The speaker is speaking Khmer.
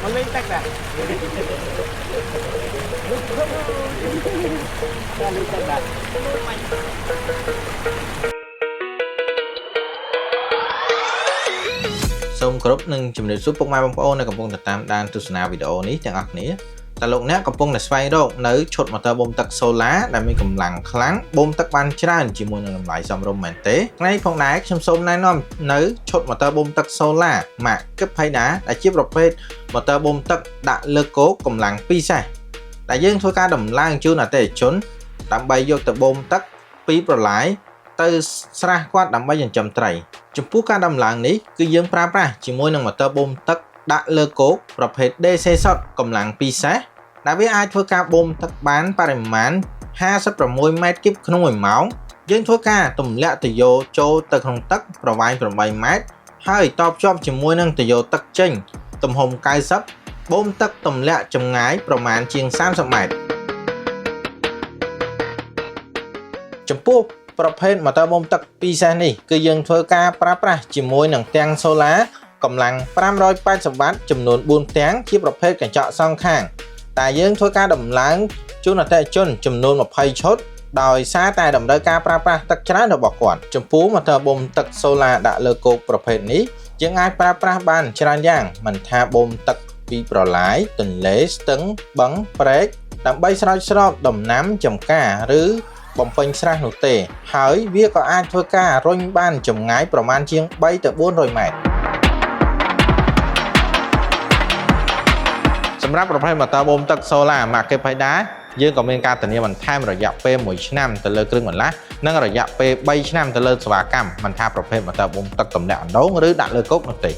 มันlên tách này ra lên tách này សូមគោរពនិងជំរាបសួរពុកម៉ែបងប្អូនដែលកំពុងតាមដានទស្សនាវីដេអូនេះទាំងអស់គ្នាតើលោកអ្នកកំពុងតែស្វែងរកនៅឈុតម៉ូទ័របូមទឹក Solar ដែលមានកម្លាំងខ្លាំងបូមទឹកបានច្រើនជាមួយនឹងតម្លៃសមរម្យមែនទេថ្ងៃនេះផងដែរខ្ញុំសូមណែនាំនៅឈុតម៉ូទ័របូមទឹក Solar ម៉ាក Kiphaida ដែលជាប្រភេទម៉ូទ័របូមទឹកដាក់លើគោកកម្លាំងពិសេសដែលយើងធ្វើការដំឡើងជូនអតិថិជនដើម្បីយកទៅបូមទឹកពីប្រឡាយទៅស្រះគាត់ដើម្បីចិញ្ចឹមត្រីចំពោះការដំឡើងនេះគឺយើងប្រើប្រាស់ជាមួយនឹងម៉ូទ័របូមទឹកដាក់លើគោកប្រភេទ DC Shot កម្លាំងពិសេសដែលវាអាចធ្វើការបូមទឹកបានបរិមាណ56ម៉ែត្រគីបក្នុង1ម៉ោងយើងធ្វើការទម្លាក់ទុយោចូលទៅក្នុងទឹកប្រវែង8ម៉ែត្រហើយតភ្ជាប់ជាមួយនឹងទុយោទឹកចេញទំហំ90បូមទឹកទម្លាក់ចម្ងាយប្រមាណជាង30ម៉ែត្រចំពោះប្រភេទម៉ូទ័របូមទឹកពិសេសនេះគឺយើងធ្វើការប្រើប្រាស់ជាមួយនឹងទាំង Solar កម្លាំង580វ៉ាត់ចំនួន4ផ្ទាំងជាប្រភេទកញ្ចក់សងខាងតែយើងធ្វើការដំឡើងជូនអតិថិជនចំនួន20ឈុតដោយសារតែតម្រូវការប្រើប្រាស់ទឹកច្រើនរបស់គាត់ចំពោះម៉ូទ័របូមទឹក Solar ដាក់លើគោកប្រភេទនេះយើងអាចប្រើប្រាស់បានច្រើនយ៉ាងមិនថាបូមទឹកពីប្រឡាយទន្លេស្ទឹងបឹងព្រែកដើម្បីស្រោចស្រពដំណាំចម្ការឬបំពេញស្រះនោះទេហើយវាក៏អាចធ្វើការរុញបានចម្ងាយប្រមាណជាង3ទៅ400ម៉ែត្រសម្រាប់ប្រភេទម៉ូទ័របូមទឹក Solar ម៉ាក Kiphaida យើងក៏មានការធានាបន្ថែមរយៈពេល1ឆ្នាំទៅលើគ្រឿងបន្លាស់និងរយៈពេល3ឆ្នាំទៅលើសេវាកម្មមិនថាប្រភេទម៉ូទ័របូមទឹកទម្លាក់អណ្ដូងឬដាក់លើគោកនោះទេ